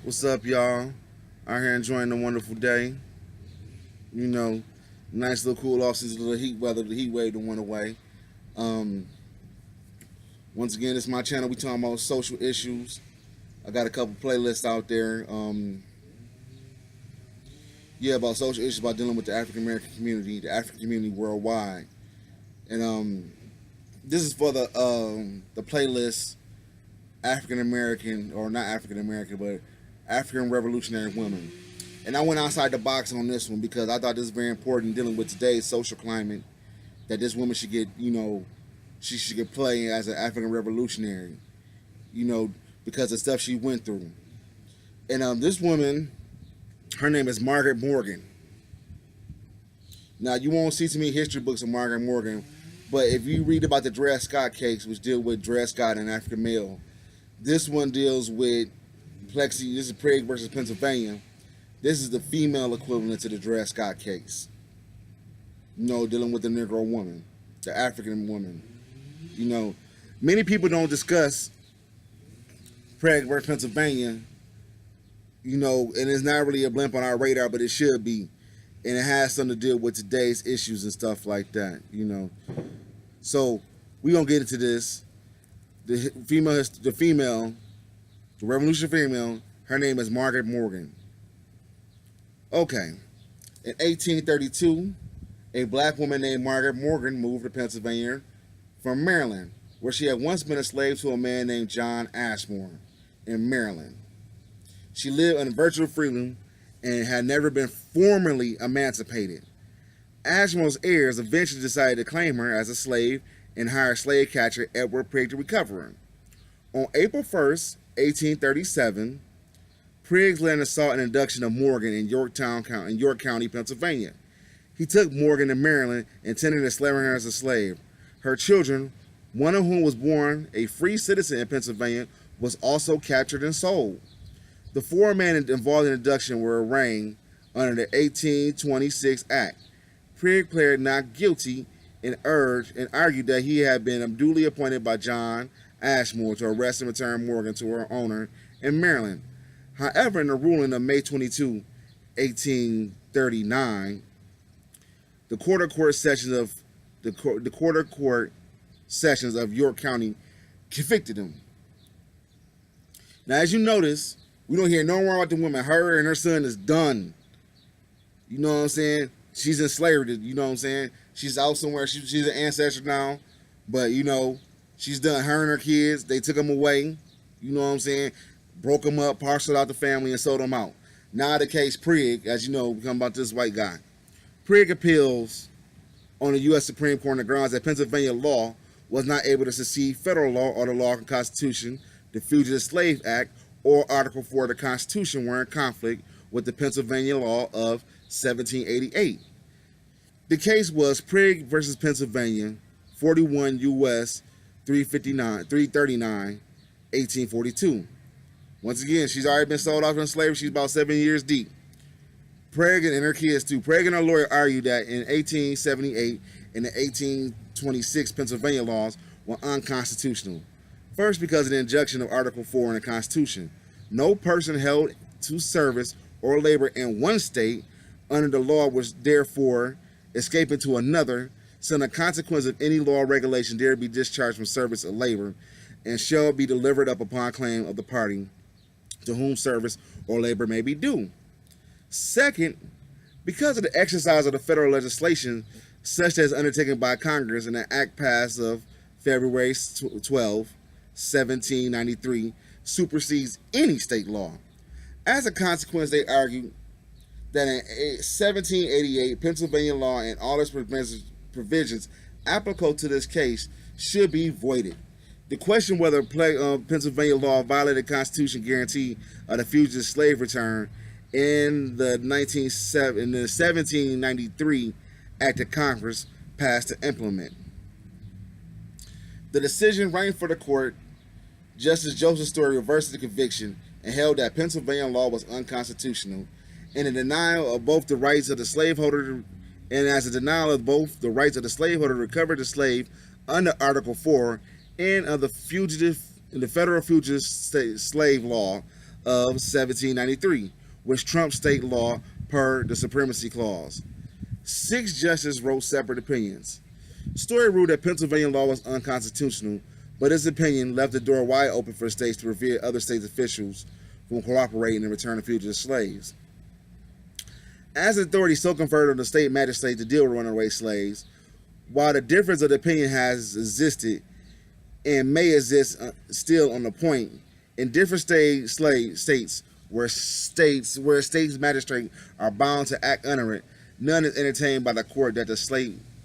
What's up, y'all? Out here enjoying the wonderful day. You know, nice little cool off season, little heat weather. The heat wave that went away. Um, Once again, it's my channel. We talking about social issues. I got a couple playlists out there. Yeah, about social issues, about dealing with the African American community, the African community worldwide. And this is for the playlist African American, or not African American, but African Revolutionary Women. And I went outside the box on this one because I thought this was very important dealing with today's social climate, that this woman should get, she should get play as an African revolutionary, because of stuff she went through. And this woman, her name is Margret Morgan. Now, you won't see too many history books of Margret Morgan, but if you read about the Dred Scott case, which deal with Dred Scott and African male, this one deals with Plexi. This is Priggs versus Pennsylvania. This is the female equivalent to the Dred Scott case. Dealing with the Negro woman, the African woman. Many people don't discuss Priggs versus Pennsylvania, and it's not really a blimp on our radar, but it should be. And it has something to deal with today's issues and stuff like that, So we're going to get into this. The revolutionary female, her name is Margret Morgan. Okay. In 1832, a black woman named Margret Morgan moved to Pennsylvania from Maryland, where she had once been a slave to a man named John Ashmore in Maryland. She lived in virtual freedom and had never been formally emancipated. Ashmore's heirs eventually decided to claim her as a slave and hired slave catcher Edward Priggs to recover her. On April 1st, 1837, Priggs led an assault and abduction of Morgan in York County, Pennsylvania. He took Morgan to Maryland, intending to slay her as a slave. Her children, one of whom was born a free citizen in Pennsylvania, was also captured and sold. The four men involved in the abduction were arraigned under the 1826 Act. Priggs pleaded not guilty and argued that he had been duly appointed by John Ashmore to arrest and return Morgan to her owner in Maryland. However, in the ruling of May 22, 1839, the quarter court sessions of York County convicted him. Now, as you notice, we don't hear no more about the woman. Her and her son is done. You know what I'm saying? She's enslaved. You know what I'm saying? She's out somewhere. She's an ancestor now. But, she's done. Her and her kids, they took them away. You know what I'm saying? Broke them up, parceled out the family, and sold them out. Now the case Priggs, as you know, we come about this white guy. Priggs appeals on the U.S. Supreme Court on the grounds that Pennsylvania law was not able to succeed federal law or the law and Constitution, the Fugitive Slave Act, or Article 4 of the Constitution were in conflict with the Pennsylvania law of 1788. The case was Priggs versus Pennsylvania, 41 U.S. 339, 1842. Once again, she's already been sold off in slavery. She's about 7 years deep. Priggs and her kids too. Priggs and her lawyer argued that in 1878 and the 1826 Pennsylvania laws were unconstitutional. First, because of the injunction of Article 4 in the Constitution. No person held to service or labor in one state under the law was therefore escaping to another, so the consequence of any law or regulation dare be discharged from service or labor, and shall be delivered up upon claim of the party to whom service or labor may be due. Second, because of the exercise of the federal legislation, such as undertaken by Congress in an act passed of February 12, 1793, supersedes any state law. As a consequence, they argue that in 1788, Pennsylvania law and all its provisions applicable to this case should be voided. The question whether Pennsylvania law violated the Constitution guarantee of the fugitive slave return in the 1793 Act of Congress passed to implement. The decision writing for the court, Justice Joseph Story reversed the conviction and held that Pennsylvania law was unconstitutional, and in denial of both the rights of the slaveholder, and as a denial of both the rights of the slaveholder to recover the slave under Article 4 and of the federal fugitive slave law of 1793, which trumped state law per the Supremacy Clause. 6 justices wrote separate opinions. Story ruled that Pennsylvania law was unconstitutional, but his opinion left the door wide open for states to prevent other states' officials from cooperating in return of fugitive slaves. As authority so conferred on the state magistrate to deal with runaway slaves, while the difference of opinion has existed and may exist still on the point, in different states where states magistrates are bound to act under it, none is entertained by the court that the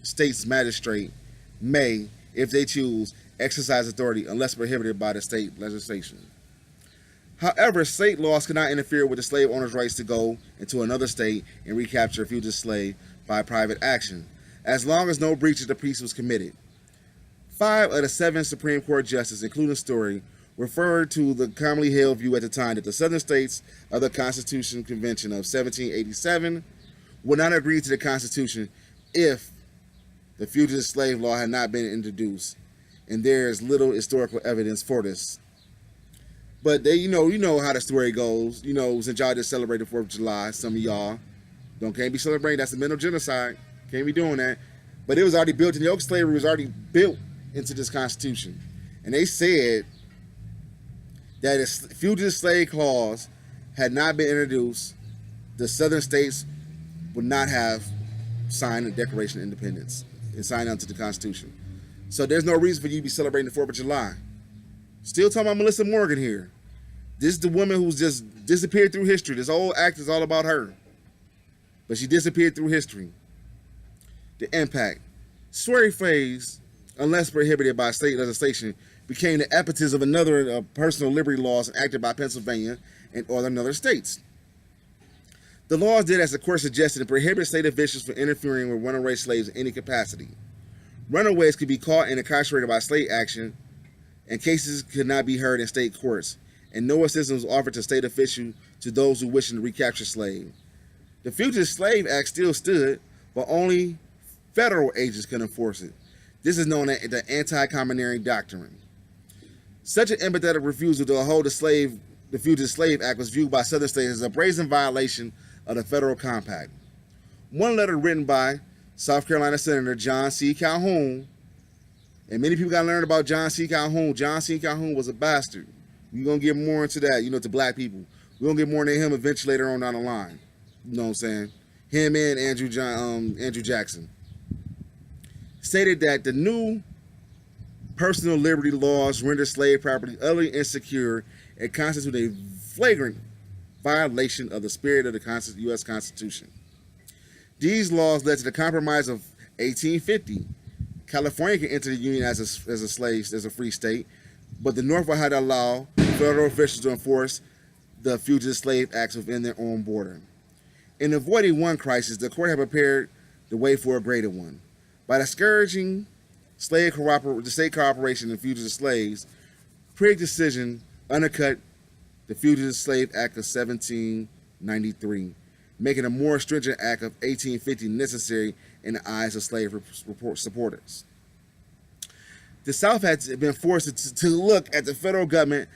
state's magistrate may, if they choose, exercise authority unless prohibited by the state legislation. However, state laws cannot interfere with the slave owner's rights to go into another state and recapture a fugitive slave by private action, as long as no breach of the peace was committed. 5 of the 7 Supreme Court justices, including Story, referred to the commonly held view at the time that the Southern states of the Constitutional Convention of 1787 would not agree to the Constitution if the fugitive slave law had not been introduced, and there is little historical evidence for this. But they, you know how the story goes. Since y'all just celebrated 4th of July, some of y'all can't be celebrating. That's a mental genocide. Can't be doing that. But it was already built, and yoke slavery was already built into this Constitution. And they said that if fugitive slave clause had not been introduced, the Southern states would not have signed the Declaration of Independence and signed onto the Constitution. So there's no reason for you to be celebrating the 4th of July. Still talking about Melissa Morgan here. This is the woman who's just disappeared through history. This whole act is all about her. But she disappeared through history. The impact. Swearing phrase, unless prohibited by state legislation, became the epitome of another personal liberty laws enacted by Pennsylvania and other states. The laws did as the court suggested and prohibit state officials from interfering with runaway slaves in any capacity. Runaways could be caught and incarcerated by state action, and cases could not be heard in state courts, and no assistance was offered to state officials to those who wished to recapture slaves. The Fugitive Slave Act still stood, but only federal agents could enforce it. This is known as the anti-commandeering doctrine. Such an empathetic refusal to uphold the Fugitive Slave Act was viewed by Southern states as a brazen violation of the federal compact. One letter written by South Carolina Senator John C. Calhoun, and many people got to learn about John C. Calhoun. John C. Calhoun was a bastard. We're going to get more into that, to black people. We're going to get more into him eventually later on down the line. You know what I'm saying? Him and Andrew Jackson. Stated that the new personal liberty laws render slave property utterly insecure and constitute a flagrant violation of the spirit of the U.S. Constitution. These laws led to the Compromise of 1850. California can enter the Union as a free state, but the North had to allow federal officials to enforce the Fugitive Slave Acts within their own border. In avoiding one crisis, the court had prepared the way for a greater one. By discouraging the state cooperation of fugitive slaves, Priggs' decision undercut the Fugitive Slave Act of 1793, making a more stringent act of 1850 necessary in the eyes of slave supporters. The South had been forced to look at the federal government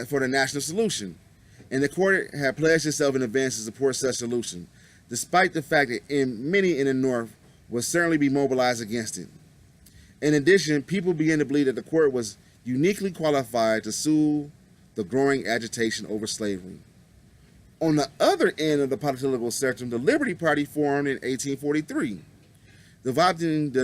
for the national solution, and the court had pledged itself in advance to support such solution, despite the fact that many in the North would certainly be mobilized against it. In addition, people began to believe that the court was uniquely qualified to soothe the growing agitation over slavery. On the other end of the political spectrum, the Liberty Party formed in 1843, adopting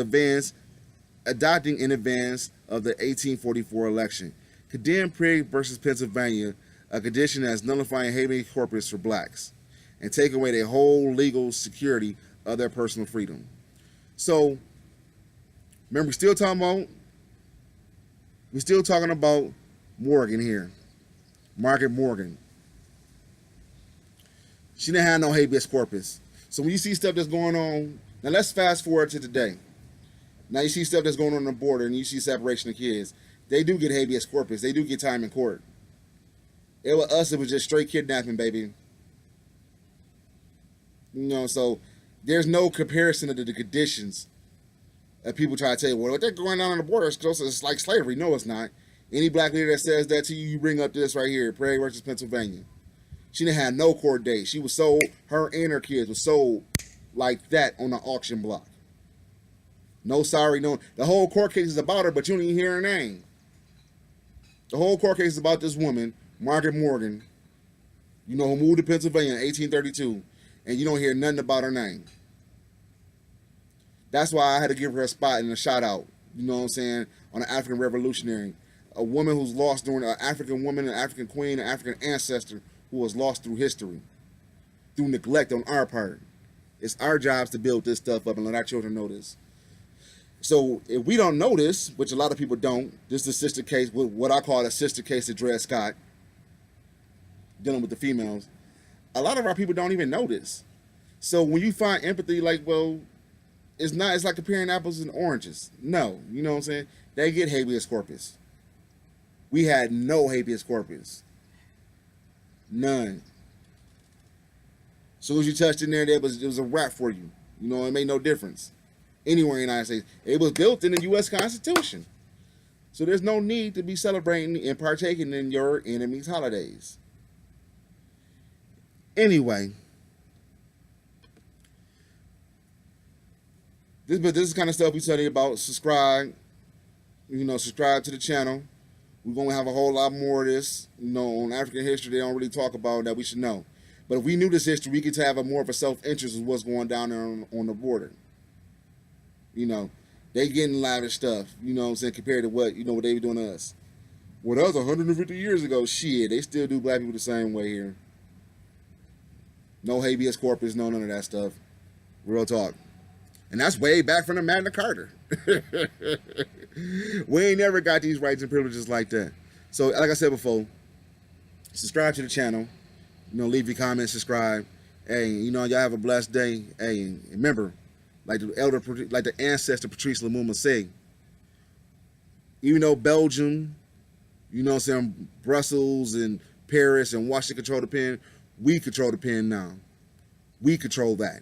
in advance of the 1844 election, condemned Priggs versus Pennsylvania, a condition as nullifying habeas corpus for blacks, and take away the whole legal security of their personal freedom. So, remember, we're still talking about Morgan here, Margret Morgan. She didn't have no habeas corpus. So when you see stuff that's going on, now let's fast forward to today. Now you see stuff that's going on the border, and you see separation of kids. They do get habeas corpus. They do get time in court. It was just straight kidnapping, baby. So there's no comparison to the conditions that people try to tell you, well, what they're going on the border is like slavery. No, it's not. Any black leader that says that to you, you bring up this right here, Priggs versus Pennsylvania. She didn't have no court date. She was sold, her and her kids were sold like that on the auction block. No sorry, no. The whole court case is about her, but you don't even hear her name. The whole court case is about this woman, Margret Morgan, you know, who moved to Pennsylvania in 1832, and you don't hear nothing about her name. That's why I had to give her a spot and a shout out, you know what I'm saying, on an African revolutionary. A woman who's lost during an African woman, an African queen, an African ancestor who was lost through history, through neglect on our part. It's our jobs to build this stuff up and let our children know this. So if we don't know this, which a lot of people don't, this is a sister case, what I call a sister case of Dred Scott, dealing with the females. A lot of our people don't even know this. So when you find empathy, like, well, it's like comparing apples and oranges. No, you know what I'm saying? They get habeas corpus. We had no habeas corpus. None. As soon as you touched in there, it was a wrap for you. You know, it made no difference. Anywhere in the United States. It was built in the U.S. Constitution. So there's no need to be celebrating and partaking in your enemy's holidays. Anyway, this is the kind of stuff we study about. Subscribe. You know, subscribe to the channel. We're going to have a whole lot more of this. You know, on African history, they don't really talk about that we should know. But if we knew this history, we could have more of a self-interest in what's going down there on the border. You know, they getting lavish stuff, you know what I'm saying, compared to what, you know, what they were doing to us. Well, that was 150 years ago. Shit, they still do black people the same way here. No habeas corpus, no none of that stuff. Real talk. And that's way back from the Magna Carta. We ain't never got these rights and privileges like that. So, like I said before, subscribe to the channel. You know, leave your comments, subscribe. Hey, you know, y'all have a blessed day. Hey, remember, like the ancestor Patrice Lumumba said, even though Belgium, you know what I'm saying, Brussels and Paris and Washington control the pen, we control the pen now. We control that.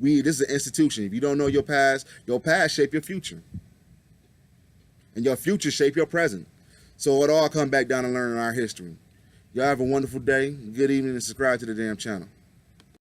This is an institution. If you don't know your past shape your future. And your future shape your present. So it all come back down and learn our history. Y'all have a wonderful day, good evening, and subscribe to the damn channel.